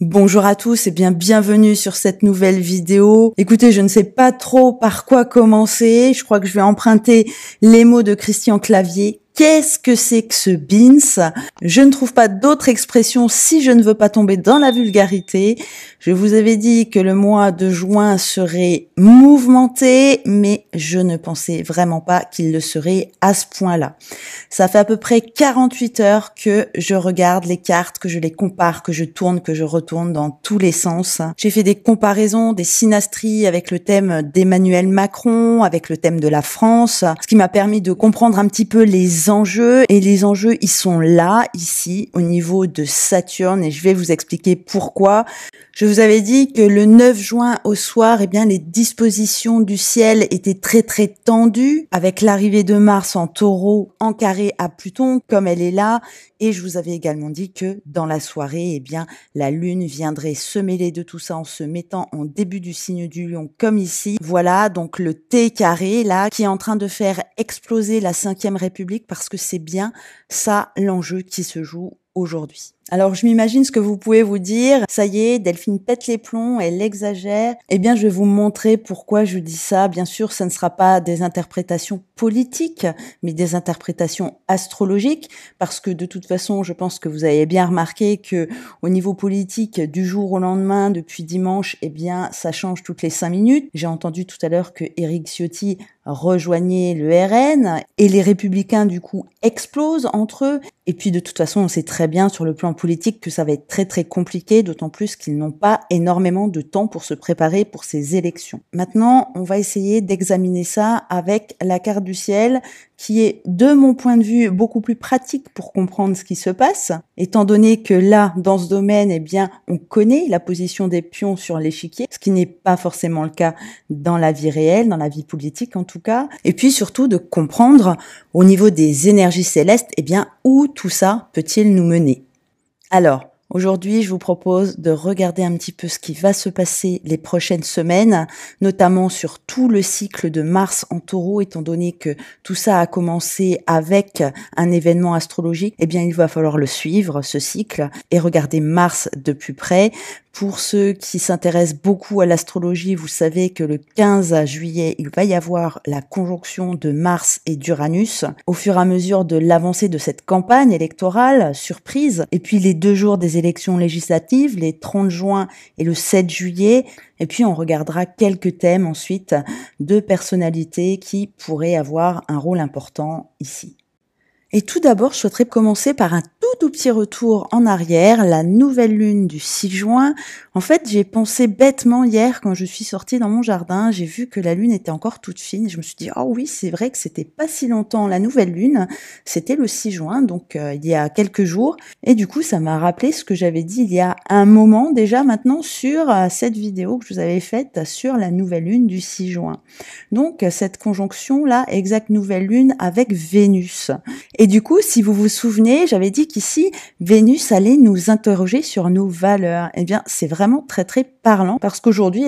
Bonjour à tous et bienvenue sur cette nouvelle vidéo. Écoutez, je ne sais pas trop par quoi commencer. Je crois que je vais emprunter les mots de Christian Clavier. Qu'est-ce que c'est que ce BINS? Je ne trouve pas d'autre expression si je ne veux pas tomber dans la vulgarité. Je vous avais dit que le mois de juin serait mouvementé, mais je ne pensais vraiment pas qu'il le serait à ce point-là. Ça fait à peu près 48 heures que je regarde les cartes, que je les compare, que je tourne, que je retourne dans tous les sens. J'ai fait des comparaisons, des synastries avec le thème d'Emmanuel Macron, avec le thème de la France, ce qui m'a permis de comprendre un petit peu les enjeux. Et les enjeux, ils sont là, ici, au niveau de Saturne, et je vais vous expliquer pourquoi. Je vous avais dit que le 9 juin au soir, les dispositions du ciel étaient très tendues, avec l'arrivée de Mars en Taureau, en carré à Pluton, comme elle est là. Et je vous avais également dit que dans la soirée, la Lune viendrait se mêler de tout ça en se mettant en début du signe du Lion, comme ici. Voilà, donc le T carré, là, qui est en train de faire exploser la 5e République, parce que c'est bien ça l'enjeu qui se joue aujourd'hui. Alors, je m'imagine ce que vous pouvez vous dire. Ça y est, Delphine pète les plombs, elle exagère. Je vais vous montrer pourquoi je dis ça. Bien sûr, ça ne sera pas des interprétations politiques, mais des interprétations astrologiques, parce que de toute façon, je pense que vous avez bien remarqué que au niveau politique, du jour au lendemain, depuis dimanche, ça change toutes les 5 minutes. J'ai entendu tout à l'heure que Éric Ciotti rejoignait le RN et les Républicains, du coup, explosent entre eux. Et puis, de toute façon, on sait très bien sur le plan politique que ça va être très compliqué, d'autant plus qu'ils n'ont pas énormément de temps pour se préparer pour ces élections. Maintenant, on va essayer d'examiner ça avec la carte du ciel, qui est, de mon point de vue, beaucoup plus pratique pour comprendre ce qui se passe, étant donné que là, dans ce domaine, on connaît la position des pions sur l'échiquier, ce qui n'est pas forcément le cas dans la vie réelle, dans la vie politique en tout cas, et puis surtout de comprendre au niveau des énergies célestes, où tout ça peut-il nous mener. Alors, aujourd'hui, je vous propose de regarder un petit peu ce qui va se passer les prochaines semaines, notamment sur tout le cycle de Mars en Taureau, étant donné que tout ça a commencé avec un événement astrologique. Il va falloir le suivre, ce cycle, et regarder Mars de plus près. Pour ceux qui s'intéressent beaucoup à l'astrologie, vous savez que le 15 juillet, il va y avoir la conjonction de Mars et d'Uranus. Au fur et à mesure de l'avancée de cette campagne électorale, surprise, et puis les 2 jours des élections législatives, les 30 juin et le 7 juillet, et puis on regardera quelques thèmes ensuite de personnalités qui pourraient avoir un rôle important ici. Et tout d'abord, je souhaiterais commencer par un tout petit retour en arrière, la nouvelle lune du 6 juin. En fait, j'ai pensé bêtement hier quand je suis sortie dans mon jardin, j'ai vu que la lune était encore toute fine. Je me suis dit, oh oui, c'est vrai que c'était pas si longtemps la nouvelle lune, c'était le 6 juin, donc il y a quelques jours. Et du coup, ça m'a rappelé ce que j'avais dit il y a un moment déjà maintenant sur cette vidéo que je vous avais faite sur la nouvelle lune du 6 juin. Donc, cette conjonction-là, exacte nouvelle lune avec Vénus. Et du coup, si vous vous souvenez, j'avais dit qu'ici, Vénus allait nous interroger sur nos valeurs. C'est vraiment très parlant parce qu'aujourd'hui,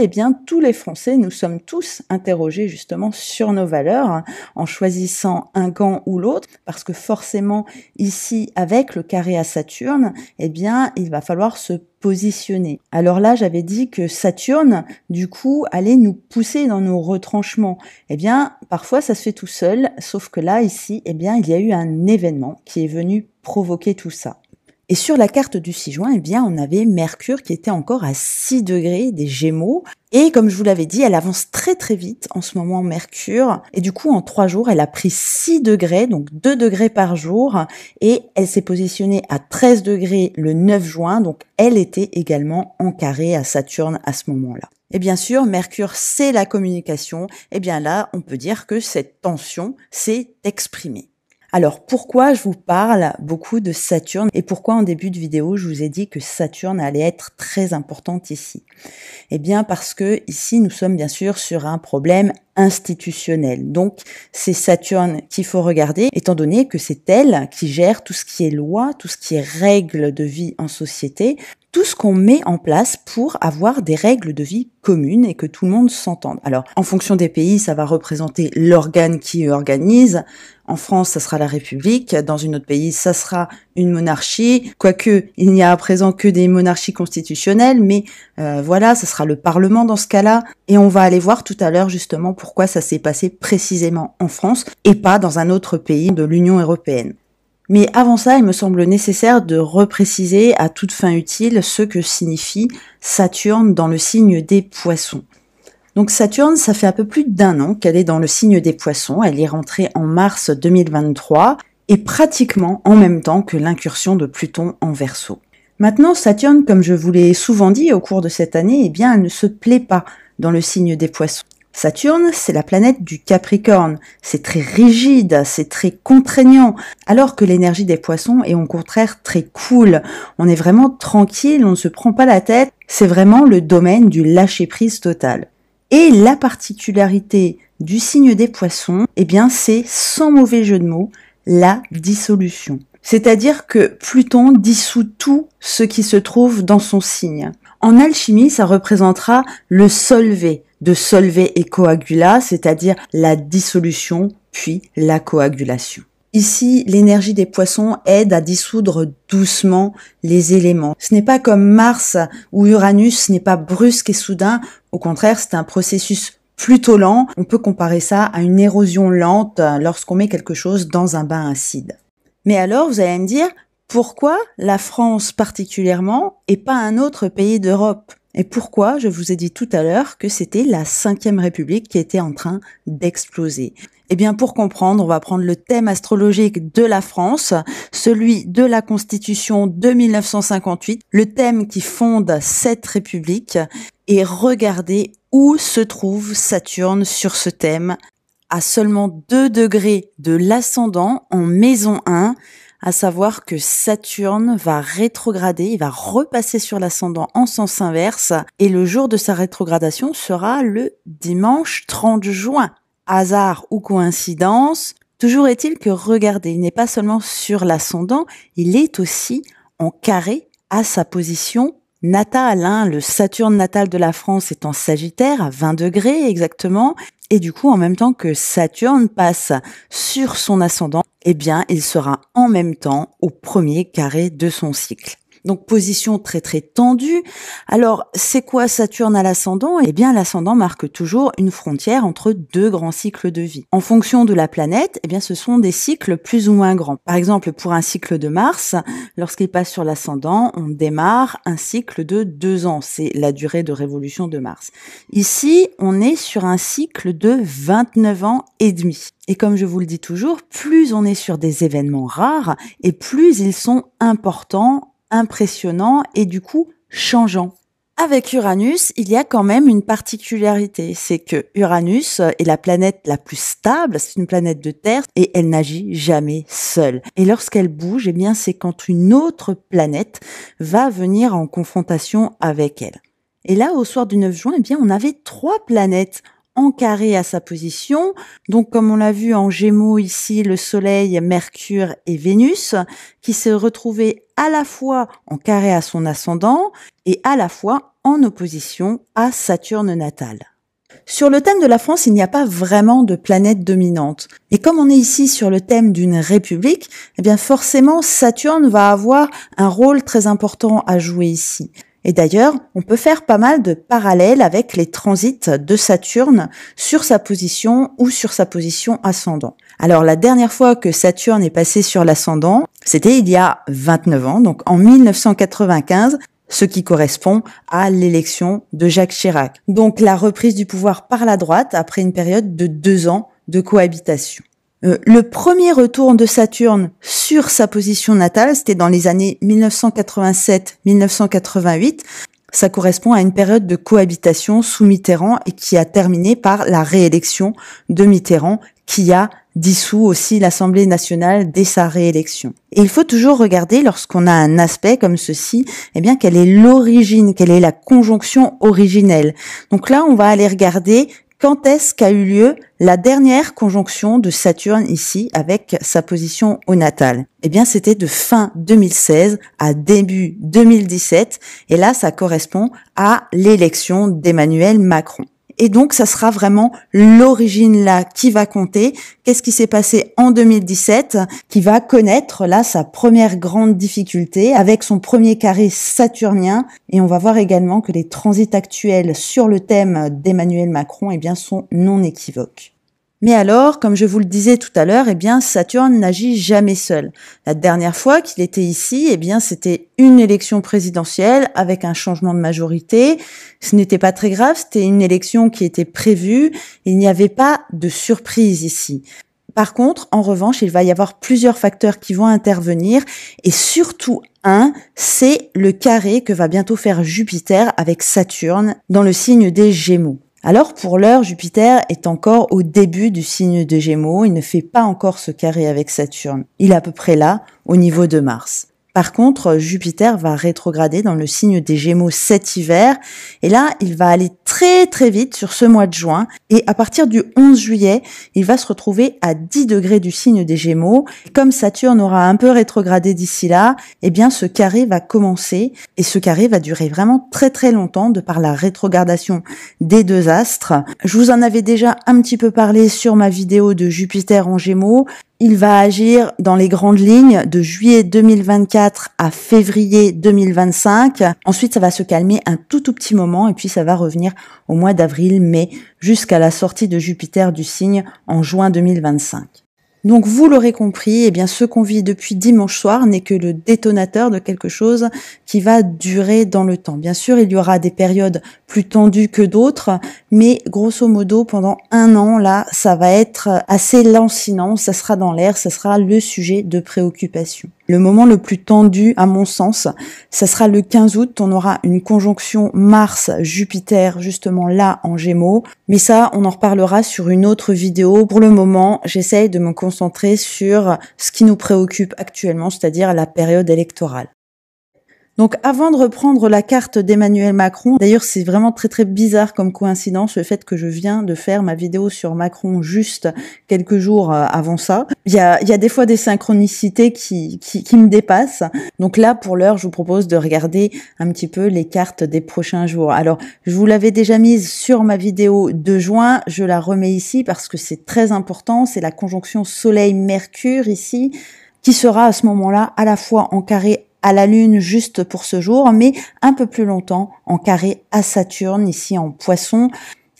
tous les Français, nous sommes tous interrogés justement sur nos valeurs en choisissant un camp ou l'autre parce que forcément, ici, avec le carré à Saturne, il va falloir se positionner. Alors là, j'avais dit que Saturne, du coup, allait nous pousser dans nos retranchements. Parfois, ça se fait tout seul, sauf que là, ici, il y a eu un événement qui est venu provoquer tout ça. Et sur la carte du 6 juin, on avait Mercure qui était encore à 6 degrés des Gémeaux. Et comme je vous l'avais dit, elle avance très vite en ce moment, Mercure. Et du coup, en 3 jours, elle a pris 6 degrés, donc 2 degrés par jour. Et elle s'est positionnée à 13 degrés le 9 juin. Donc, elle était également en carré à Saturne à ce moment-là. Et bien sûr, Mercure, c'est la communication. Là, on peut dire que cette tension s'est exprimée. Alors, pourquoi je vous parle beaucoup de Saturne et pourquoi en début de vidéo, je vous ai dit que Saturne allait être très importante ici? Parce que ici, nous sommes bien sûr sur un problème institutionnel. Donc, c'est Saturne qu'il faut regarder, étant donné que c'est elle qui gère tout ce qui est loi, tout ce qui est règles de vie en société, tout ce qu'on met en place pour avoir des règles de vie communes et que tout le monde s'entende. Alors, en fonction des pays, ça va représenter l'organe qui organise. En France, ça sera la République. Dans un autre pays, ça sera une monarchie. Quoique, il n'y a à présent que des monarchies constitutionnelles, mais voilà, ça sera le Parlement dans ce cas-là. Et on va aller voir tout à l'heure justement pourquoi ça s'est passé précisément en France et pas dans un autre pays de l'Union européenne. Mais avant ça, il me semble nécessaire de repréciser à toute fin utile ce que signifie Saturne dans le signe des Poissons. Donc Saturne, ça fait un peu plus d'1 an qu'elle est dans le signe des Poissons. Elle est rentrée en mars 2023 et pratiquement en même temps que l'incursion de Pluton en Verseau. Maintenant, Saturne, comme je vous l'ai souvent dit au cours de cette année, eh bien, elle ne se plaît pas dans le signe des Poissons. Saturne, c'est la planète du Capricorne. C'est très rigide, c'est très contraignant. Alors que l'énergie des Poissons est au contraire très cool. On est vraiment tranquille, on ne se prend pas la tête. C'est vraiment le domaine du lâcher-prise total. Et la particularité du signe des Poissons, eh bien, c'est, sans mauvais jeu de mots, la dissolution. C'est-à-dire que Pluton dissout tout ce qui se trouve dans son signe. En alchimie, ça représentera le solvay, de solvay et coagula, c'est-à-dire la dissolution puis la coagulation. Ici, l'énergie des Poissons aide à dissoudre doucement les éléments. Ce n'est pas comme Mars ou Uranus, ce n'est pas brusque et soudain. Au contraire, c'est un processus plutôt lent. On peut comparer ça à une érosion lente lorsqu'on met quelque chose dans un bain acide. Mais alors, vous allez me dire, pourquoi la France particulièrement et pas un autre pays d'Europe ? Et pourquoi je vous ai dit tout à l'heure que c'était la 5e République qui était en train d'exploser ? Eh bien, pour comprendre, on va prendre le thème astrologique de la France, celui de la Constitution de 1958, le thème qui fonde cette République, et regarder où se trouve Saturne sur ce thème, à seulement 2 degrés de l'ascendant en maison 1, à savoir que Saturne va rétrograder, il va repasser sur l'ascendant en sens inverse, et le jour de sa rétrogradation sera le dimanche 30 juin. Hasard ou coïncidence, toujours est-il que regardez, il n'est pas seulement sur l'ascendant, il est aussi en carré à sa position natale. Le Saturne natal de la France est en Sagittaire à 20 degrés exactement, et du coup en même temps que Saturne passe sur son ascendant, eh bien il sera en même temps au premier carré de son cycle. Donc position très très tendue. Alors c'est quoi Saturne à l'ascendant ? Eh bien l'ascendant marque toujours une frontière entre 2 grands cycles de vie. En fonction de la planète, eh bien ce sont des cycles plus ou moins grands. Par exemple pour un cycle de Mars, lorsqu'il passe sur l'ascendant, on démarre un cycle de 2 ans. C'est la durée de révolution de Mars. Ici, on est sur un cycle de 29 ans et demi. Et comme je vous le dis toujours, plus on est sur des événements rares et plus ils sont importants, impressionnant et du coup changeant. Avec Uranus, il y a quand même une particularité, c'est que Uranus est la planète la plus stable, c'est une planète de terre et elle n'agit jamais seule. Et lorsqu'elle bouge, eh bien c'est quand une autre planète va venir en confrontation avec elle. Et là, au soir du 9 juin, eh bien on avait 3 planètes en carré à sa position. Donc, comme on l'a vu en Gémeaux ici, le Soleil, Mercure et Vénus, qui se retrouvaient à la fois en carré à son ascendant et à la fois en opposition à Saturne natal. Sur le thème de la France, il n'y a pas vraiment de planète dominante. Et comme on est ici sur le thème d'une république, eh bien forcément Saturne va avoir un rôle très important à jouer ici. Et d'ailleurs, on peut faire pas mal de parallèles avec les transits de Saturne sur sa position ou sur sa position ascendant. Alors la dernière fois que Saturne est passé sur l'ascendant, c'était il y a 29 ans, donc en 1995, ce qui correspond à l'élection de Jacques Chirac. Donc la reprise du pouvoir par la droite après une période de 2 ans de cohabitation. Le premier retour de Saturne sur sa position natale, c'était dans les années 1987-1988. Ça correspond à une période de cohabitation sous Mitterrand et qui a terminé par la réélection de Mitterrand qui a dissous aussi l'Assemblée nationale dès sa réélection. Et il faut toujours regarder lorsqu'on a un aspect comme ceci, eh bien quelle est l'origine, quelle est la conjonction originelle. Donc là, on va aller regarder Quand est-ce qu'a eu lieu la dernière conjonction de Saturne ici avec sa position au natal? Eh bien, c'était de fin 2016 à début 2017 et là, ça correspond à l'élection d'Emmanuel Macron. Et donc, ça sera vraiment l'origine là qui va compter. Qu'est-ce qui s'est passé en 2017 qui va connaître là sa première grande difficulté avec son premier carré saturnien. Et on va voir également que les transits actuels sur le thème d'Emmanuel Macron, eh bien, sont non équivoques. Mais alors, comme je vous le disais tout à l'heure, eh bien, Saturne n'agit jamais seul. La dernière fois qu'il était ici, eh bien, c'était une élection présidentielle avec un changement de majorité. Ce n'était pas très grave, c'était une élection qui était prévue. Il n'y avait pas de surprise ici. Par contre, en revanche, il va y avoir plusieurs facteurs qui vont intervenir et surtout un, c'est le carré que va bientôt faire Jupiter avec Saturne dans le signe des Gémeaux. Alors pour l'heure, Jupiter est encore au début du signe de Gémeaux, il ne fait pas encore ce carré avec Saturne. Il est à peu près là, au niveau de Mars. Par contre, Jupiter va rétrograder dans le signe des Gémeaux cet hiver, et là, il va aller très très vite sur ce mois de juin, et à partir du 11 juillet, il va se retrouver à 10 degrés du signe des Gémeaux. Et comme Saturne aura un peu rétrogradé d'ici là, eh bien ce carré va commencer, et ce carré va durer vraiment très très longtemps de par la rétrogradation des deux astres. Je vous en avais déjà un petit peu parlé sur ma vidéo de Jupiter en Gémeaux. Il va agir dans les grandes lignes de juillet 2024 à février 2025. Ensuite, ça va se calmer un tout petit moment et puis ça va revenir au mois d'avril-mai jusqu'à la sortie de Jupiter du signe en juin 2025. Donc vous l'aurez compris, eh bien ce qu'on vit depuis dimanche soir n'est que le détonateur de quelque chose qui va durer dans le temps. Bien sûr, il y aura des périodes plus tendues que d'autres, mais grosso modo, pendant un an, là, ça va être assez lancinant, ça sera dans l'air, ça sera le sujet de préoccupation. Le moment le plus tendu, à mon sens, ça sera le 15 août. On aura une conjonction Mars-Jupiter, justement là, en Gémeaux. Mais ça, on en reparlera sur une autre vidéo. Pour le moment, j'essaye de me concentrer sur ce qui nous préoccupe actuellement, c'est-à-dire la période électorale. Donc avant de reprendre la carte d'Emmanuel Macron, d'ailleurs c'est vraiment très très bizarre comme coïncidence le fait que je viens de faire ma vidéo sur Macron juste quelques jours avant ça. Il y a des fois des synchronicités qui me dépassent. Donc là pour l'heure je vous propose de regarder un petit peu les cartes des prochains jours. Alors je vous l'avais déjà mise sur ma vidéo de juin, je la remets ici parce que c'est très important, c'est la conjonction Soleil-Mercure ici qui sera à ce moment-là à la fois en carré à la Lune juste pour ce jour, mais un peu plus longtemps en carré à Saturne, ici en Poisson.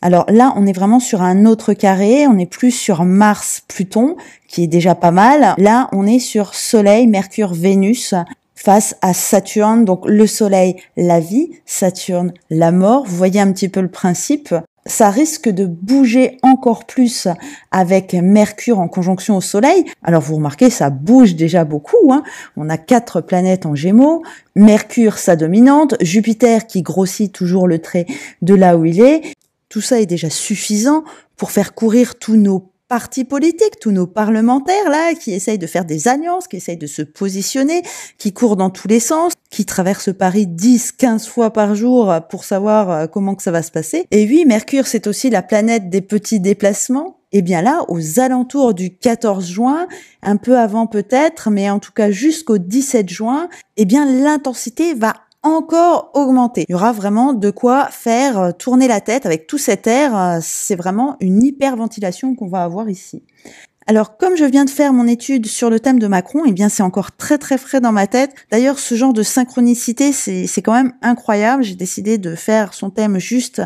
Alors là, on est vraiment sur un autre carré, on n'est plus sur Mars-Pluton, qui est déjà pas mal. Là, on est sur Soleil, Mercure, Vénus, face à Saturne. Donc le Soleil, la vie, Saturne, la mort. Vous voyez un petit peu le principe. Ça risque de bouger encore plus avec Mercure en conjonction au Soleil. Alors vous remarquez, ça bouge déjà beaucoup, hein. On a 4 planètes en Gémeaux, Mercure sa dominante, Jupiter qui grossit toujours le trait de là où il est. Tout ça est déjà suffisant pour faire courir tous nos partis politiques, tous nos parlementaires là, qui essayent de faire des alliances, qui essayent de se positionner, qui courent dans tous les sens, qui traversent Paris 10, 15 fois par jour pour savoir comment que ça va se passer. Et oui, Mercure, c'est aussi la planète des petits déplacements. Et bien là, aux alentours du 14 juin, un peu avant peut-être, mais en tout cas jusqu'au 17 juin, eh bien l'intensité va encore augmenter. Il y aura vraiment de quoi faire tourner la tête avec tout cet air. C'est vraiment une hyperventilation qu'on va avoir ici. Alors, comme je viens de faire mon étude sur le thème de Macron, eh bien, c'est encore très très frais dans ma tête. D'ailleurs, ce genre de synchronicité, c'est quand même incroyable. J'ai décidé de faire son thème juste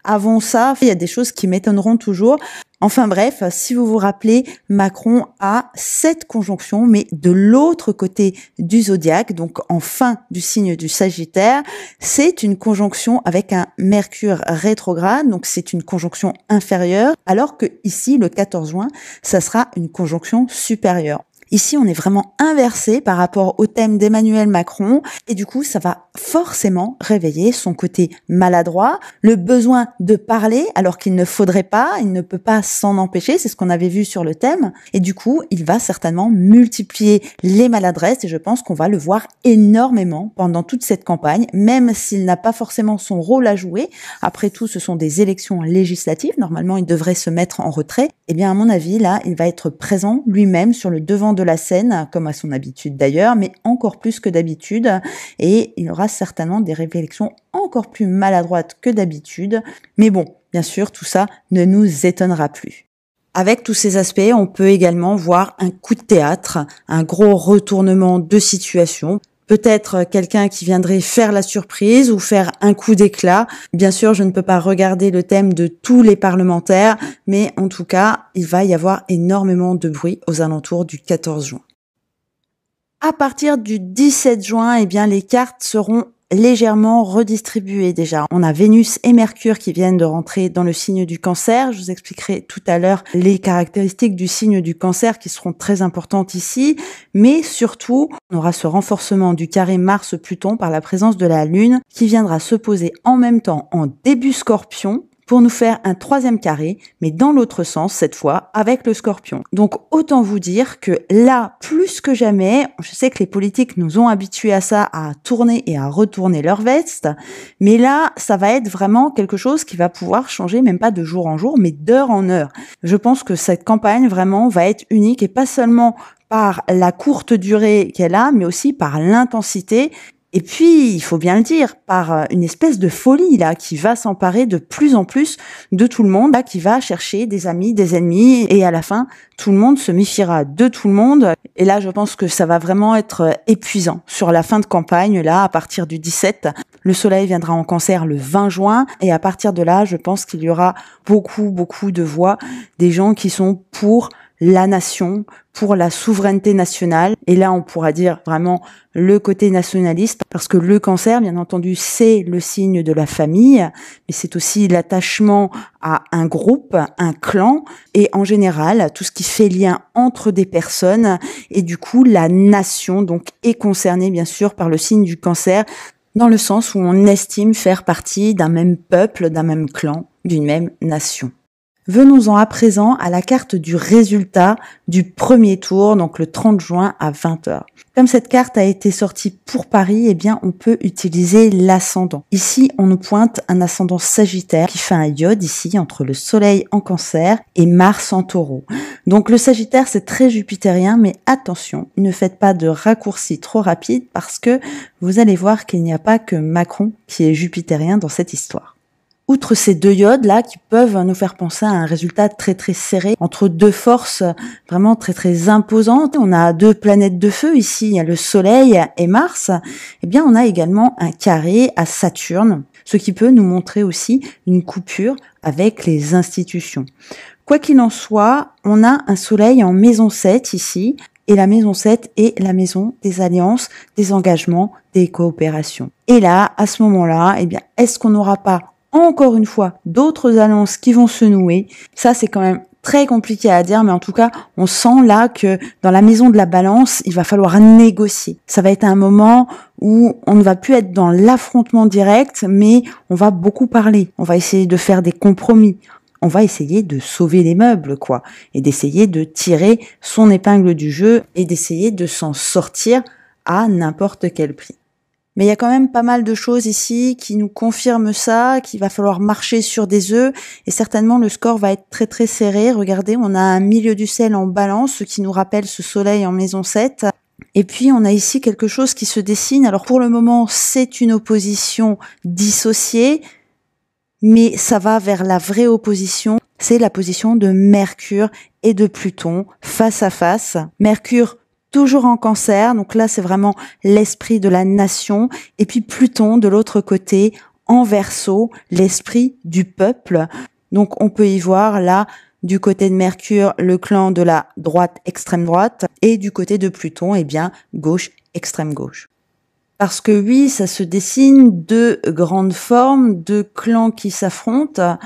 avant ça. Il y a des choses qui m'étonneront toujours. Enfin bref, si vous vous rappelez, Macron a 7 conjonctions, mais de l'autre côté du zodiaque, donc en fin du signe du Sagittaire, c'est une conjonction avec un Mercure rétrograde, donc c'est une conjonction inférieure, alors que ici, le 14 juin, ça sera une conjonction supérieure. Ici, on est vraiment inversé par rapport au thème d'Emmanuel Macron et du coup, ça va forcément réveiller son côté maladroit, le besoin de parler alors qu'il ne faudrait pas, il ne peut pas s'en empêcher, c'est ce qu'on avait vu sur le thème et du coup, il va certainement multiplier les maladresses et je pense qu'on va le voir énormément pendant toute cette campagne, même s'il n'a pas forcément son rôle à jouer. Après tout, ce sont des élections législatives, normalement, il devrait se mettre en retrait. Eh bien, à mon avis, là, il va être présent lui-même sur le devant de la scène, comme à son habitude d'ailleurs, mais encore plus que d'habitude. Et il aura certainement des réflexions encore plus maladroites que d'habitude. Mais bon, bien sûr, tout ça ne nous étonnera plus. Avec tous ces aspects, on peut également voir un coup de théâtre, un gros retournement de situation. Peut-être quelqu'un qui viendrait faire la surprise ou faire un coup d'éclat. Bien sûr, je ne peux pas regarder le thème de tous les parlementaires, mais en tout cas, il va y avoir énormément de bruit aux alentours du 14 juin. À partir du 17 juin, eh bien, les cartes seront légèrement redistribuées déjà. On a Vénus et Mercure qui viennent de rentrer dans le signe du Cancer. Je vous expliquerai tout à l'heure les caractéristiques du signe du Cancer qui seront très importantes ici. Mais surtout, on aura ce renforcement du carré Mars-Pluton par la présence de la Lune qui viendra se poser en même temps en début Scorpion pour nous faire un troisième carré, mais dans l'autre sens, cette fois, avec le Scorpion. Donc, autant vous dire que là, plus que jamais, je sais que les politiques nous ont habitués à ça, à tourner et à retourner leur veste, mais là, ça va être vraiment quelque chose qui va pouvoir changer, même pas de jour en jour, mais d'heure en heure. Je pense que cette campagne, vraiment, va être unique, et pas seulement par la courte durée qu'elle a, mais aussi par l'intensité. Et puis, il faut bien le dire, par une espèce de folie là qui va s'emparer de plus en plus de tout le monde, là, qui va chercher des amis, des ennemis, et à la fin, tout le monde se méfiera de tout le monde. Et là, je pense que ça va vraiment être épuisant sur la fin de campagne, là, à partir du 17. Le soleil viendra en Cancer le 20 juin, et à partir de là, je pense qu'il y aura beaucoup de voix, des gens qui sont pour la nation, pour la souveraineté nationale. Et là, on pourra dire vraiment le côté nationaliste, parce que le Cancer, bien entendu, c'est le signe de la famille, mais c'est aussi l'attachement à un groupe, un clan, et en général, tout ce qui fait lien entre des personnes. Et du coup, la nation, donc, est concernée, bien sûr, par le signe du Cancer, dans le sens où on estime faire partie d'un même peuple, d'un même clan, d'une même nation. Venons-en à présent à la carte du résultat du premier tour, donc le 30 juin à 20h. Comme cette carte a été sortie pour Paris, eh bien, on peut utiliser l'ascendant. Ici, on nous pointe un ascendant Sagittaire qui fait un iode ici entre le Soleil en Cancer et Mars en Taureau. Donc le Sagittaire, c'est très jupitérien, mais attention, ne faites pas de raccourcis trop rapides parce que vous allez voir qu'il n'y a pas que Macron qui est jupitérien dans cette histoire. Outre ces deux iodes là qui peuvent nous faire penser à un résultat très serré entre deux forces vraiment très imposantes, on a deux planètes de feu ici, il y a le Soleil et Mars. Eh bien, on a également un carré à Saturne, ce qui peut nous montrer aussi une coupure avec les institutions. Quoi qu'il en soit, on a un Soleil en maison 7 ici. Et la maison 7 est la maison des alliances, des engagements, des coopérations. Et là, à ce moment-là, eh bien, est-ce qu'on n'aura pas encore une fois d'autres alliances qui vont se nouer? Ça, c'est quand même très compliqué à dire, mais en tout cas, on sent là que dans la maison de la balance, il va falloir négocier. Ça va être un moment où on ne va plus être dans l'affrontement direct, mais on va beaucoup parler. On va essayer de faire des compromis. On va essayer de sauver les meubles, quoi, et d'essayer de tirer son épingle du jeu et d'essayer de s'en sortir à n'importe quel prix. Mais il y a quand même pas mal de choses ici qui nous confirment ça, qu'il va falloir marcher sur des œufs, et certainement le score va être très serré. Regardez, on a un milieu du ciel en balance, ce qui nous rappelle ce soleil en maison 7. Et puis on a ici quelque chose qui se dessine. Alors pour le moment, c'est une opposition dissociée, mais ça va vers la vraie opposition. C'est la position de Mercure et de Pluton face à face. Mercure toujours en Cancer, donc là c'est vraiment l'esprit de la nation, et puis Pluton de l'autre côté en Verseau, l'esprit du peuple. Donc on peut y voir là du côté de Mercure le clan de la droite extrême droite, et du côté de Pluton, eh bien gauche extrême gauche. Parce que oui, ça se dessine deux grandes formes, deux clans qui s'affrontent.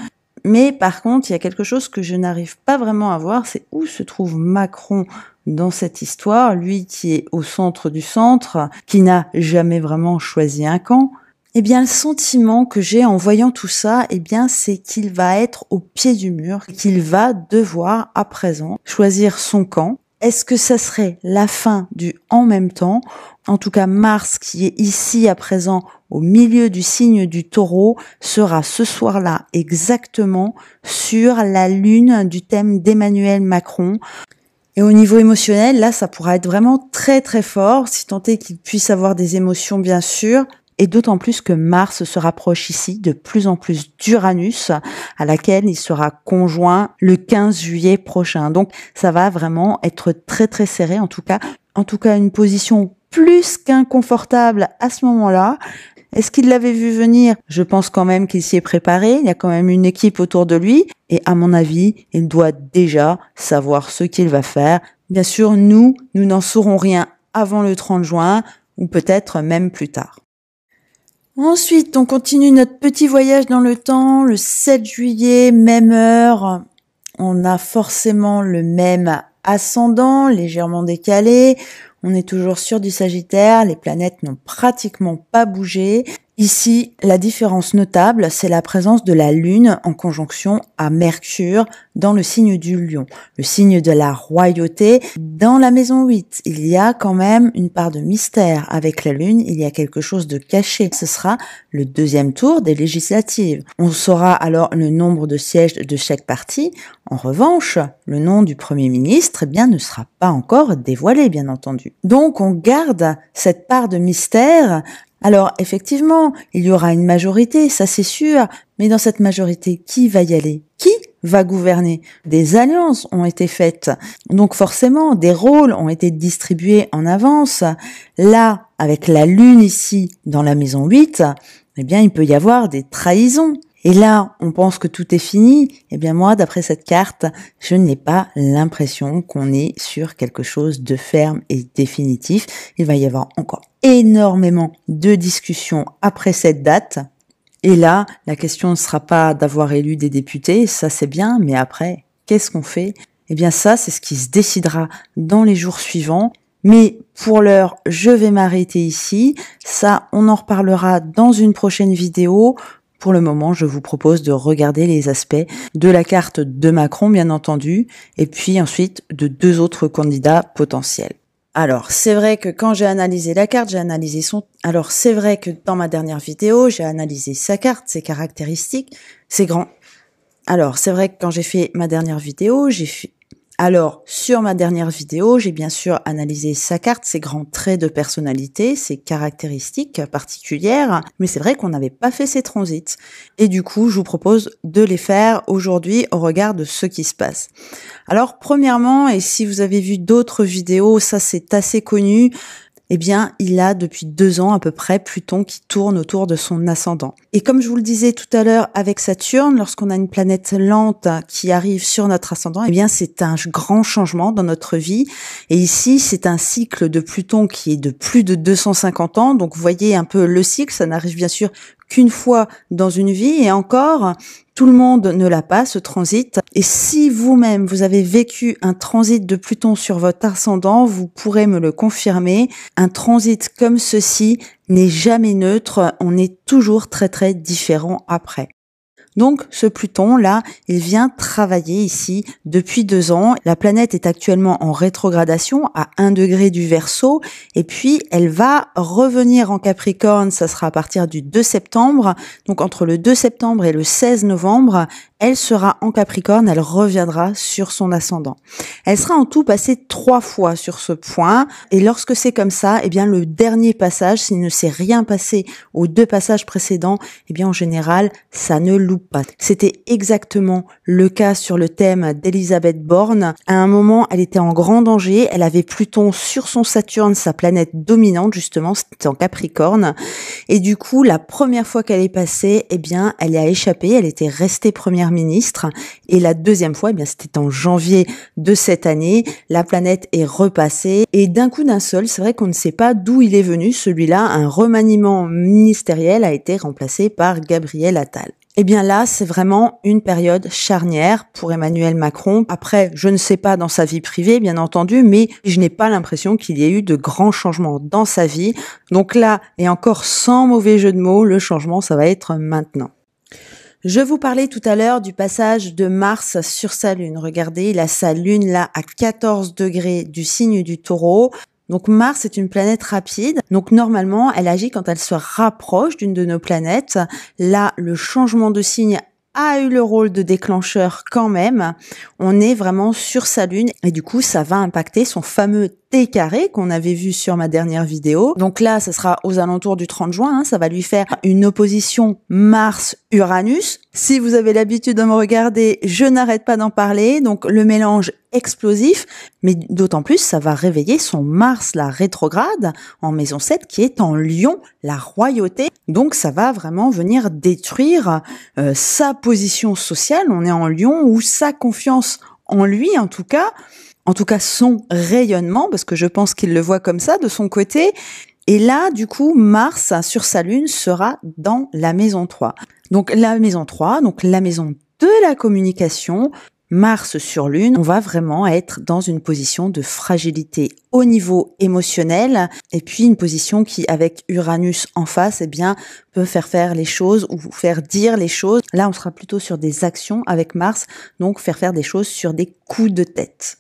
Mais par contre, il y a quelque chose que je n'arrive pas vraiment à voir, c'est où se trouve Macron dans cette histoire, lui qui est au centre du centre, qui n'a jamais vraiment choisi un camp. Eh bien, le sentiment que j'ai en voyant tout ça, eh bien, c'est qu'il va être au pied du mur, qu'il va devoir, à présent, choisir son camp. Est-ce que ça serait la fin du en même temps? En tout cas, Mars, qui est ici à présent au milieu du signe du Taureau, sera ce soir-là exactement sur la lune du thème d'Emmanuel Macron. Et au niveau émotionnel, là, ça pourra être vraiment très très fort, si tant est qu'il puisse avoir des émotions, bien sûr. Et d'autant plus que Mars se rapproche ici de plus en plus d'Uranus, à laquelle il sera conjoint le 15 juillet prochain. Donc, ça va vraiment être très très serré, en tout cas une position plus qu'inconfortable à ce moment-là. Est-ce qu'il l'avait vu venir? Je pense quand même qu'il s'y est préparé. Il y a quand même une équipe autour de lui. Et à mon avis, il doit déjà savoir ce qu'il va faire. Bien sûr, nous n'en saurons rien avant le 30 juin, ou peut-être même plus tard. Ensuite, on continue notre petit voyage dans le temps. Le 7 juillet, même heure, on a forcément le même ascendant, légèrement décalé. On est toujours sur du Sagittaire, les planètes n'ont pratiquement pas bougé. Ici, la différence notable, c'est la présence de la Lune en conjonction à Mercure dans le signe du Lion, le signe de la royauté. Dans la maison 8, il y a quand même une part de mystère avec la Lune, il y a quelque chose de caché. Ce sera le deuxième tour des législatives. On saura alors le nombre de sièges de chaque parti. En revanche, le nom du Premier ministre, eh bien, ne sera pas encore dévoilé, bien entendu. Donc, on garde cette part de mystère. Alors, effectivement, il y aura une majorité, ça c'est sûr, mais dans cette majorité, qui va y aller? Qui va gouverner? Des alliances ont été faites, donc forcément, des rôles ont été distribués en avance. Là, avec la Lune ici, dans la maison 8, eh bien, il peut y avoir des trahisons. Et là, on pense que tout est fini. Eh bien, moi, d'après cette carte, je n'ai pas l'impression qu'on est sur quelque chose de ferme et définitif. Il va y avoir encore énormément de discussions après cette date. Et là, la question ne sera pas d'avoir élu des députés, ça c'est bien, mais après, qu'est-ce qu'on fait? Eh bien, ça, c'est ce qui se décidera dans les jours suivants. Mais pour l'heure, je vais m'arrêter ici. Ça, on en reparlera dans une prochaine vidéo. Pour le moment, je vous propose de regarder les aspects de la carte de Macron, bien entendu, et puis ensuite de deux autres candidats potentiels. Alors, c'est vrai que quand j'ai analysé la carte, j'ai analysé Alors, c'est vrai que dans ma dernière vidéo, j'ai analysé sa carte, ses caractéristiques, ses grands... Alors, c'est vrai que quand j'ai fait ma dernière vidéo, sur ma dernière vidéo, j'ai bien sûr analysé sa carte, ses grands traits de personnalité, ses caractéristiques particulières, mais c'est vrai qu'on n'avait pas fait ces transits. Et du coup, je vous propose de les faire aujourd'hui au regard de ce qui se passe. Alors, premièrement, et si vous avez vu d'autres vidéos, ça c'est assez connu, eh bien, il a depuis 2 ans à peu près Pluton qui tourne autour de son ascendant. Et comme je vous le disais tout à l'heure avec Saturne, lorsqu'on a une planète lente qui arrive sur notre ascendant, eh bien, c'est un grand changement dans notre vie. Et ici, c'est un cycle de Pluton qui est de plus de 250 ans. Donc, vous voyez un peu le cycle, ça n'arrive bien sûr qu'une fois dans une vie, et encore, tout le monde ne l'a pas, ce transit. Et si vous-même, vous avez vécu un transit de Pluton sur votre ascendant, vous pourrez me le confirmer. Un transit comme ceci n'est jamais neutre, on est toujours très très différent après. Donc, ce Pluton-là, il vient travailler ici depuis 2 ans. La planète est actuellement en rétrogradation à 1 degré du Verseau. Et puis, elle va revenir en Capricorne. Ça sera à partir du 2 septembre. Donc, entre le 2 septembre et le 16 novembre, elle sera en Capricorne. Elle reviendra sur son ascendant. Elle sera en tout passée 3 fois sur ce point. Et lorsque c'est comme ça, eh bien, le dernier passage, s'il ne s'est rien passé aux 2 passages précédents, eh bien, en général, ça ne loupe pas. C'était exactement le cas sur le thème d'Elisabeth Borne. À un moment, elle était en grand danger. Elle avait Pluton sur son Saturne, sa planète dominante, justement, c'était en Capricorne. Et du coup, la première fois qu'elle est passée, eh bien, elle a échappé. Elle était restée première ministre. Et la deuxième fois, eh bien, c'était en janvier de cette année. La planète est repassée. Et d'un coup d'un seul, c'est vrai qu'on ne sait pas d'où il est venu, celui-là. Un remaniement ministériel a été remplacé par Gabriel Attal. Eh bien là, c'est vraiment une période charnière pour Emmanuel Macron. Après, je ne sais pas dans sa vie privée, bien entendu, mais je n'ai pas l'impression qu'il y ait eu de grands changements dans sa vie. Donc là, et encore sans mauvais jeu de mots, le changement, ça va être maintenant. Je vous parlais tout à l'heure du passage de Mars sur sa Lune. Regardez, il a sa Lune là à 14 degrés du signe du Taureau. Donc Mars est une planète rapide, donc normalement elle agit quand elle se rapproche d'une de nos planètes. Là, le changement de signe a eu le rôle de déclencheur quand même. On est vraiment sur sa Lune et du coup ça va impacter son fameux T carré qu'on avait vu sur ma dernière vidéo. Donc là, ça sera aux alentours du 30 juin, ça va lui faire une opposition Mars-Uranus. Si vous avez l'habitude de me regarder, je n'arrête pas d'en parler, donc le mélange explosif, mais d'autant plus, ça va réveiller son Mars, la rétrograde, en maison 7, qui est en Lion, la royauté. Donc ça va vraiment venir détruire sa position sociale, on est en Lion, ou sa confiance en lui en tout cas son rayonnement, parce que je pense qu'il le voit comme ça de son côté. Et là, du coup, Mars, sur sa Lune, sera dans la maison 3. Donc la maison 3, donc la maison de la communication, Mars sur Lune, on va vraiment être dans une position de fragilité au niveau émotionnel, et puis une position qui, avec Uranus en face, eh bien, peut faire les choses ou faire dire les choses. Là, on sera plutôt sur des actions avec Mars, donc faire des choses sur des coups de tête.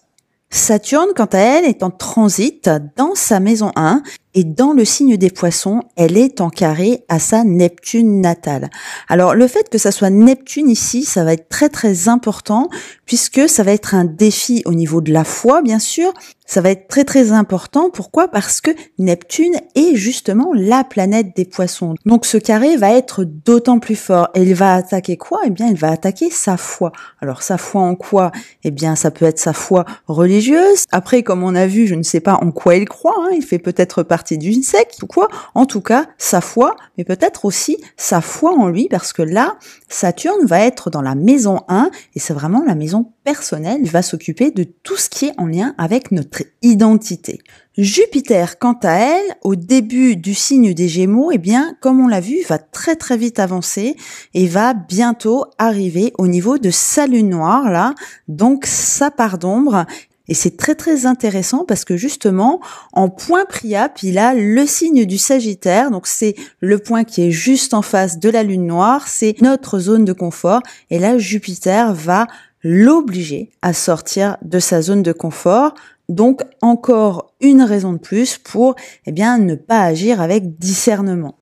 Saturne, quant à elle, est en transit dans sa maison 1 et dans le signe des Poissons, elle est en carré à sa Neptune natale. Alors, le fait que ça soit Neptune ici, ça va être très très important puisque ça va être un défi au niveau de la foi, bien sûr. Ça va être très très important. Pourquoi ? Parce que Neptune est justement la planète des Poissons. Donc ce carré va être d'autant plus fort. Et il va attaquer quoi ? Eh bien, il va attaquer sa foi. Alors sa foi en quoi ? Eh bien, ça peut être sa foi religieuse. Après, comme on a vu, je ne sais pas en quoi il croit. Il fait peut-être partie d'une secte ou quoi. En tout cas, sa foi, mais peut-être aussi sa foi en lui, parce que là, Saturne va être dans la maison 1 et c'est vraiment la maison personnelle. Il va s'occuper de tout ce qui est en lien avec notre identité. Jupiter, quant à elle, au début du signe des Gémeaux, eh bien, comme on l'a vu, va très très vite avancer et va bientôt arriver au niveau de sa lune noire, là, donc sa part d'ombre. Et c'est très très intéressant parce que justement, en point Priape, il a le signe du Sagittaire, donc c'est le point qui est juste en face de la lune noire, c'est notre zone de confort, et là Jupiter va l'obliger à sortir de sa zone de confort. Donc encore une raison de plus pour ne pas agir avec discernement.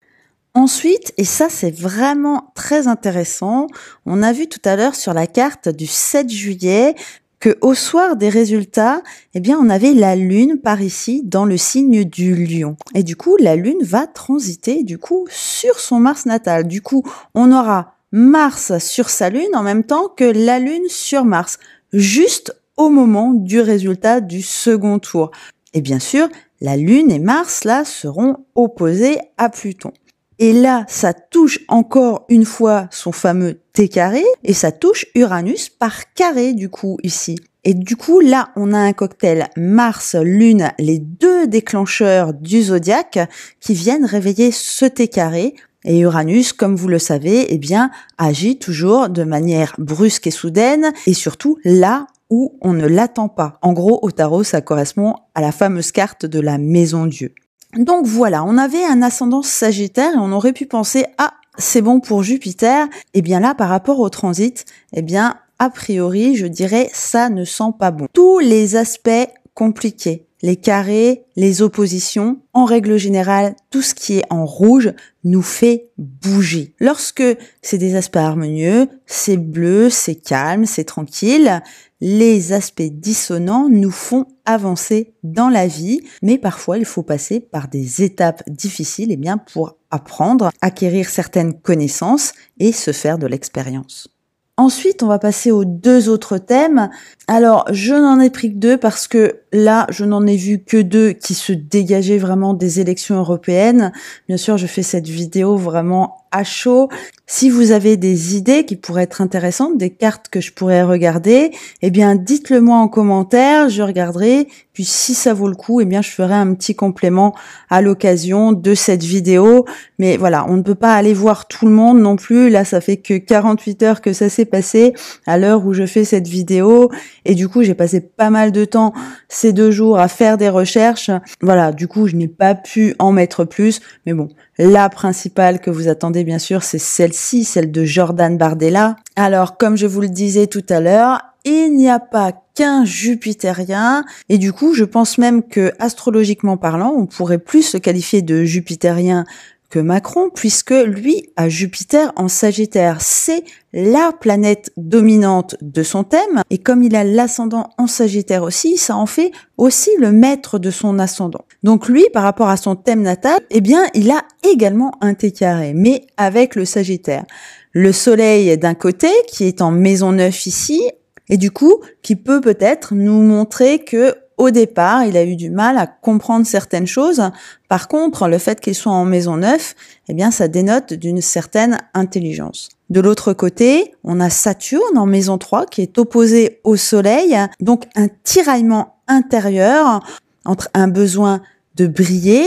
Ensuite, et ça c'est vraiment très intéressant, on a vu tout à l'heure sur la carte du 7 juillet que au soir des résultats, on avait la Lune par ici dans le signe du Lion. Et du coup, la Lune va transiter sur son Mars natal. Du coup, on aura Mars sur sa Lune en même temps que la Lune sur Mars, juste au moment du résultat du second tour. Et bien sûr, la Lune et Mars, là, seront opposés à Pluton. Et là, ça touche encore une fois son fameux T carré, et ça touche Uranus par carré, ici. Et là, on a un cocktail Mars-Lune, les deux déclencheurs du zodiaque, qui viennent réveiller ce T carré. Et Uranus, comme vous le savez, agit toujours de manière brusque et soudaine, et surtout là où on ne l'attend pas. En gros, au tarot, ça correspond à la fameuse carte de la maison Dieu. Donc voilà, on avait un ascendant Sagittaire et on aurait pu penser « Ah, c'est bon pour Jupiter ». Et bien là, par rapport au transit, a priori, je dirais, ça ne sent pas bon. Tous les aspects compliqués, les carrés, les oppositions, en règle générale, tout ce qui est en rouge nous fait bouger. Lorsque c'est des aspects harmonieux, c'est bleu, c'est calme, c'est tranquille, les aspects dissonants nous font avancer dans la vie, mais parfois il faut passer par des étapes difficiles pour apprendre, acquérir certaines connaissances et se faire de l'expérience. Ensuite, on va passer aux deux autres thèmes. Alors, je n'en ai pris que deux parce que là, je n'en ai vu que 2 qui se dégageaient vraiment des élections européennes. Bien sûr, je fais cette vidéo vraiment à chaud. Si vous avez des idées qui pourraient être intéressantes, des cartes que je pourrais regarder, eh bien, dites-le moi en commentaire, je regarderai. Puis si ça vaut le coup, eh bien, je ferai un petit complément à l'occasion de cette vidéo. Mais voilà, on ne peut pas aller voir tout le monde non plus. Là, ça fait que 48 heures que ça s'est passé à l'heure où je fais cette vidéo. Et du coup, j'ai passé pas mal de temps ces 2 jours à faire des recherches. Voilà, du coup, je n'ai pas pu en mettre plus. Mais bon, la principale que vous attendez, bien sûr, c'est celle-ci, celle de Jordan Bardella. Alors, comme je vous le disais tout à l'heure, il n'y a pas qu'un jupitérien, et du coup, je pense même que, astrologiquement parlant, on pourrait plus le qualifier de jupitérien que Macron, puisque lui a Jupiter en Sagittaire. C'est la planète dominante de son thème, et comme il a l'ascendant en Sagittaire aussi, ça en fait aussi le maître de son ascendant. Donc lui, par rapport à son thème natal, eh bien, il a également un T carré, mais avec le Sagittaire. Le soleil d'un côté, qui est en maison 9 ici, et du coup, qui peut peut-être nous montrer que au départ, il a eu du mal à comprendre certaines choses. Par contre, le fait qu'il soit en maison 9, eh bien, ça dénote d'une certaine intelligence. De l'autre côté, on a Saturne en maison 3 qui est opposé au Soleil, donc un tiraillement intérieur entre un besoin de briller,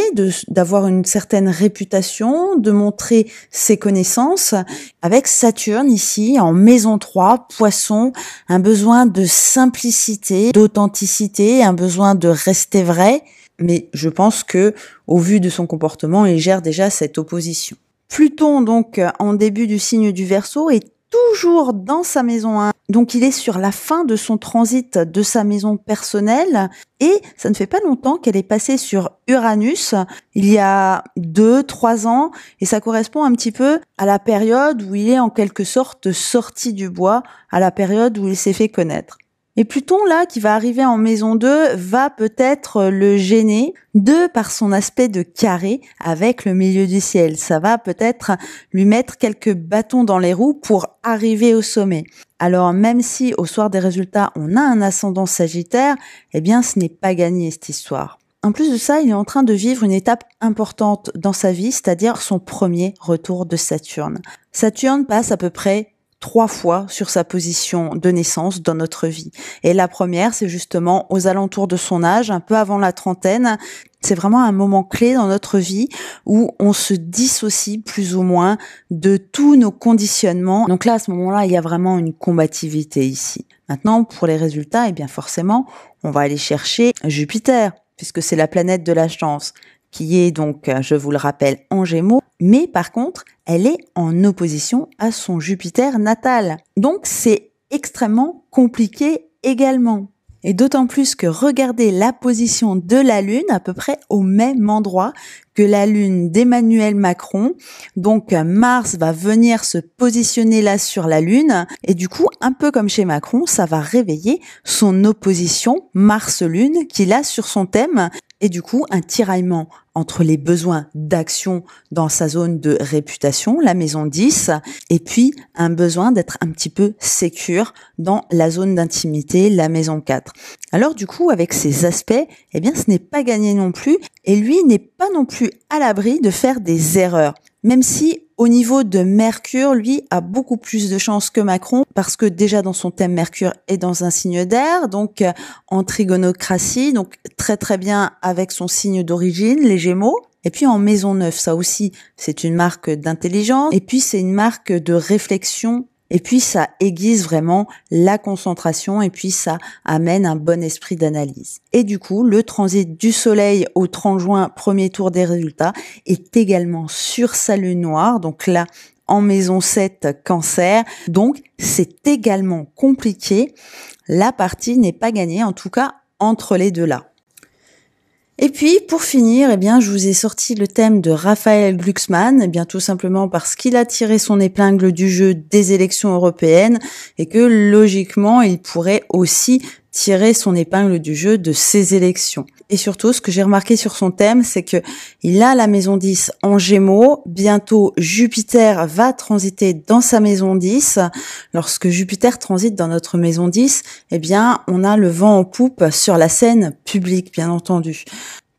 d'avoir une certaine réputation, de montrer ses connaissances, avec Saturne ici en maison 3, Poisson, un besoin de simplicité, d'authenticité, un besoin de rester vrai, mais je pense que au vu de son comportement, il gère déjà cette opposition. Pluton donc en début du signe du Verseau est toujours dans sa maison 1. Donc il est sur la fin de son transit de sa maison personnelle et ça ne fait pas longtemps qu'elle est passée sur Uranus, il y a 2-3 ans, et ça correspond un petit peu à la période où il est en quelque sorte sorti du bois, à la période où il s'est fait connaître. Et Pluton, là, qui va arriver en maison 2, va peut-être le gêner de par son aspect de carré avec le milieu du ciel. Ça va peut-être lui mettre quelques bâtons dans les roues pour arriver au sommet. Alors, même si au soir des résultats, on a un ascendant Sagittaire, eh bien, ce n'est pas gagné, cette histoire. En plus de ça, il est en train de vivre une étape importante dans sa vie, c'est-à-dire son premier retour de Saturne. Saturne passe à peu près 3 fois sur sa position de naissance dans notre vie. Et la première, c'est justement aux alentours de son âge, un peu avant la trentaine. C'est vraiment un moment clé dans notre vie où on se dissocie plus ou moins de tous nos conditionnements. Donc là, à ce moment-là, il y a vraiment une combativité ici. Maintenant, pour les résultats, eh bien forcément, on va aller chercher Jupiter, puisque c'est la planète de la chance, qui est donc, je vous le rappelle, en Gémeaux, mais par contre, elle est en opposition à son Jupiter natal. Donc, c'est extrêmement compliqué également. Et d'autant plus que regardez la position de la Lune à peu près au même endroit que la Lune d'Emmanuel Macron. Donc Mars va venir se positionner là sur la Lune et du coup, un peu comme chez Macron, ça va réveiller son opposition Mars-Lune qu'il a sur son thème et du coup un tiraillement entre les besoins d'action dans sa zone de réputation, la maison 10, et puis un besoin d'être un petit peu sécure dans la zone d'intimité, la maison 4. Alors du coup, avec ces aspects, eh bien ce n'est pas gagné non plus, et lui n'est pas non plus à l'abri de faire des erreurs. Même si au niveau de Mercure, lui a beaucoup plus de chances que Macron parce que déjà dans son thème Mercure est dans un signe d'air, donc en trigonocratie, donc très très bien avec son signe d'origine, les Gémeaux. Et puis en maison 9, ça aussi, c'est une marque d'intelligence et puis c'est une marque de réflexion. Et puis ça aiguise vraiment la concentration et puis ça amène un bon esprit d'analyse. Et du coup, le transit du soleil au 30 juin, premier tour des résultats, est également sur sa lune noire, donc là en maison 7, cancer. Donc c'est également compliqué. La partie n'est pas gagnée, en tout cas entre les deux là. Et puis, pour finir, eh bien, je vous ai sorti le thème de Raphaël Glucksmann, eh bien, tout simplement parce qu'il a tiré son épingle du jeu des élections européennes et que, logiquement, il pourrait aussi tirer son épingle du jeu de ces élections. Et surtout, ce que j'ai remarqué sur son thème, c'est que il a la maison 10 en Gémeaux. Bientôt, Jupiter va transiter dans sa maison 10. Lorsque Jupiter transite dans notre maison 10, eh bien, on a le vent en poupe sur la scène publique, bien entendu.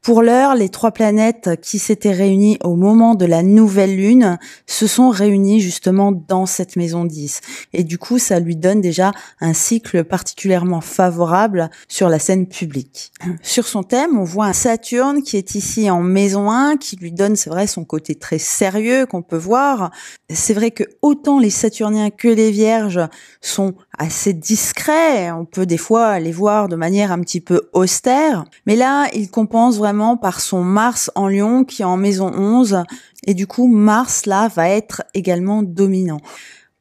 Pour l'heure, les 3 planètes qui s'étaient réunies au moment de la nouvelle lune se sont réunies justement dans cette maison 10. Et du coup, ça lui donne déjà un cycle particulièrement favorable sur la scène publique. Sur son thème, on voit un Saturne qui est ici en maison 1, qui lui donne, c'est vrai, son côté très sérieux qu'on peut voir. C'est vrai que autant les Saturniens que les Vierges sont assez discrets, on peut des fois les voir de manière un petit peu austère, mais là, il compense vraiment par son Mars en Lion qui est en maison 11, et du coup, Mars, là, va être également dominant.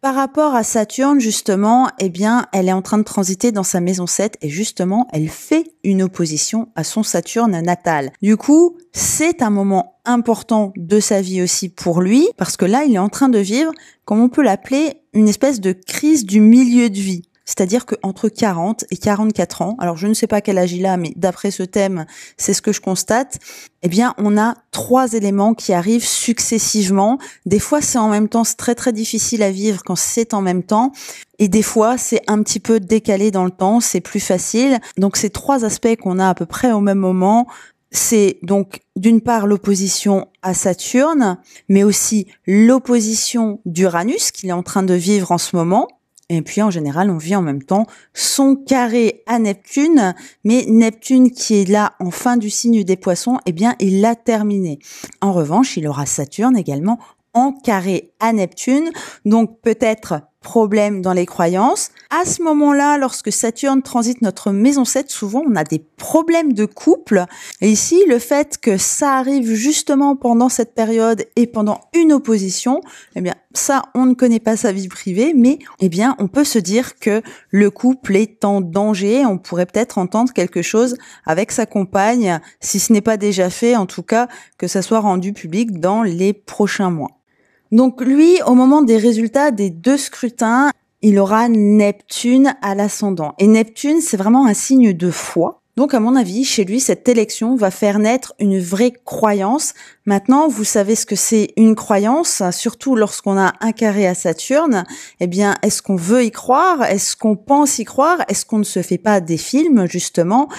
Par rapport à Saturne, justement, eh bien, elle est en train de transiter dans sa maison 7 et justement, elle fait une opposition à son Saturne natal. Du coup, c'est un moment important de sa vie aussi pour lui parce que là, il est en train de vivre, comme on peut l'appeler, une espèce de crise du milieu de vie. C'est-à-dire qu'entre 40 et 44 ans, alors je ne sais pas quel âge il a, mais d'après ce thème, c'est ce que je constate, eh bien, on a 3 éléments qui arrivent successivement. Des fois, c'est en même temps, c'est très très difficile à vivre quand c'est en même temps. Et des fois, c'est un petit peu décalé dans le temps, c'est plus facile. Donc, ces 3 aspects qu'on a à peu près au même moment, c'est donc d'une part l'opposition à Saturne, mais aussi l'opposition d'Uranus qu'il est en train de vivre en ce moment. Et puis, en général, on vit en même temps son carré à Neptune, mais Neptune qui est là en fin du signe des Poissons, eh bien, il l'a terminé. En revanche, il aura Saturne également en carré à Neptune, donc peut-être problème dans les croyances. À ce moment-là, lorsque Saturne transite notre maison 7, souvent on a des problèmes de couple. Et ici, le fait que ça arrive justement pendant cette période et pendant une opposition, eh bien ça, on ne connaît pas sa vie privée, mais eh bien on peut se dire que le couple est en danger. On pourrait peut-être entendre quelque chose avec sa compagne, si ce n'est pas déjà fait, en tout cas que ça soit rendu public dans les prochains mois. Donc lui, au moment des résultats des 2 scrutins, il aura Neptune à l'ascendant. Et Neptune, c'est vraiment un signe de foi. Donc à mon avis, chez lui, cette élection va faire naître une vraie croyance. Maintenant, vous savez ce que c'est une croyance, surtout lorsqu'on a un carré à Saturne. Eh bien, est-ce qu'on veut y croire? Est-ce qu'on pense y croire? Est-ce qu'on ne se fait pas des films, justement?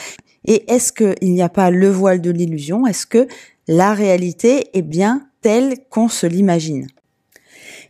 Et est-ce qu'il n'y a pas le voile de l'illusion? Est-ce que la réalité est bien telle qu'on se l'imagine?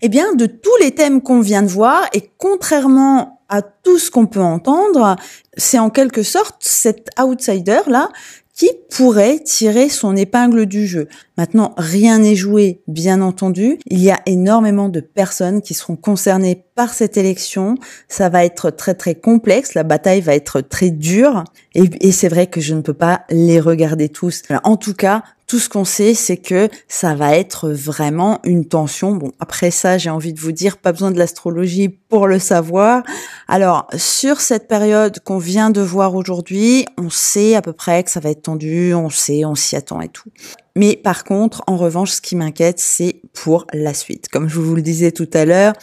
Eh bien, de tous les thèmes qu'on vient de voir, et contrairement à tout ce qu'on peut entendre, c'est en quelque sorte cet outsider-là qui pourrait tirer son épingle du jeu. Maintenant, rien n'est joué, bien entendu. Il y a énormément de personnes qui seront concernées par cette élection. Ça va être très très complexe, la bataille va être très dure, et c'est vrai que je ne peux pas les regarder tous. Alors, en tout cas, tout ce qu'on sait, c'est que ça va être vraiment une tension. Bon, après ça, j'ai envie de vous dire, pas besoin de l'astrologie pour le savoir. Alors, sur cette période qu'on vient de voir aujourd'hui, on sait à peu près que ça va être tendu, on sait, on s'y attend et tout. Mais par contre, en revanche, ce qui m'inquiète, c'est pour la suite. Comme je vous le disais tout à l'heure,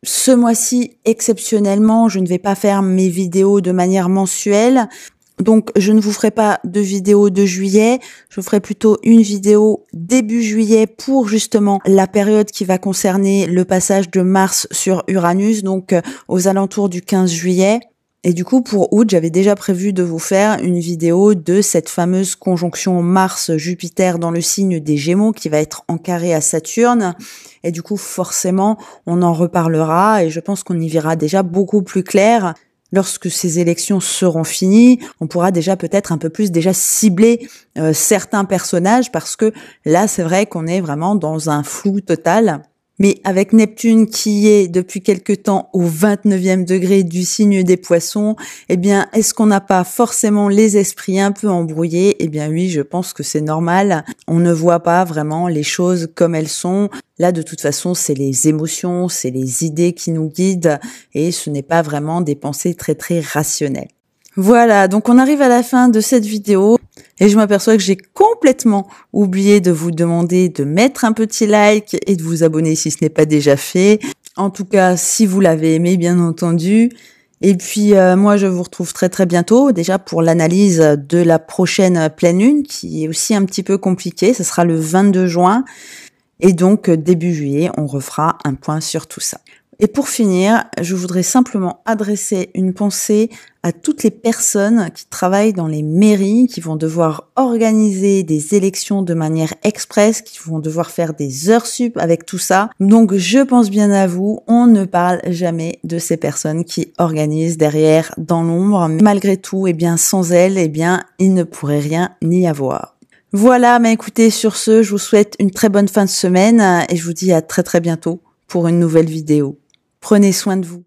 ce mois-ci, exceptionnellement, je ne vais pas faire mes vidéos de manière mensuelle. Donc, je ne vous ferai pas de vidéo de juillet, je vous ferai plutôt une vidéo début juillet pour justement la période qui va concerner le passage de Mars sur Uranus, donc aux alentours du 15 juillet. Et du coup, pour août, j'avais déjà prévu de vous faire une vidéo de cette fameuse conjonction Mars-Jupiter dans le signe des Gémeaux qui va être en carré à Saturne. Et du coup, forcément, on en reparlera et je pense qu'on y verra déjà beaucoup plus clair. Lorsque ces élections seront finies, on pourra déjà peut-être un peu plus déjà cibler certains personnages parce que là, c'est vrai qu'on est vraiment dans un flou total. Mais avec Neptune qui est depuis quelque temps au 29e degré du signe des Poissons, eh bien, est-ce qu'on n'a pas forcément les esprits un peu embrouillés? Eh bien oui, je pense que c'est normal. On ne voit pas vraiment les choses comme elles sont. Là, de toute façon, c'est les émotions, c'est les idées qui nous guident et ce n'est pas vraiment des pensées très très rationnelles. Voilà, donc on arrive à la fin de cette vidéo et je m'aperçois que j'ai complètement oublié de vous demander de mettre un petit like et de vous abonner si ce n'est pas déjà fait. En tout cas, si vous l'avez aimé, bien entendu. Et puis moi je vous retrouve très très bientôt déjà pour l'analyse de la prochaine pleine lune qui est aussi un petit peu compliquée, ce sera le 22 juin et donc début juillet on refera un point sur tout ça. Et pour finir, je voudrais simplement adresser une pensée à toutes les personnes qui travaillent dans les mairies, qui vont devoir organiser des élections de manière express, qui vont devoir faire des heures sup avec tout ça. Donc je pense bien à vous, on ne parle jamais de ces personnes qui organisent derrière dans l'ombre. Mais malgré tout, eh bien sans elles, eh bien il ne pourrait rien y avoir. Voilà, mais écoutez, sur ce, je vous souhaite une très bonne fin de semaine et je vous dis à très très bientôt pour une nouvelle vidéo. Prenez soin de vous.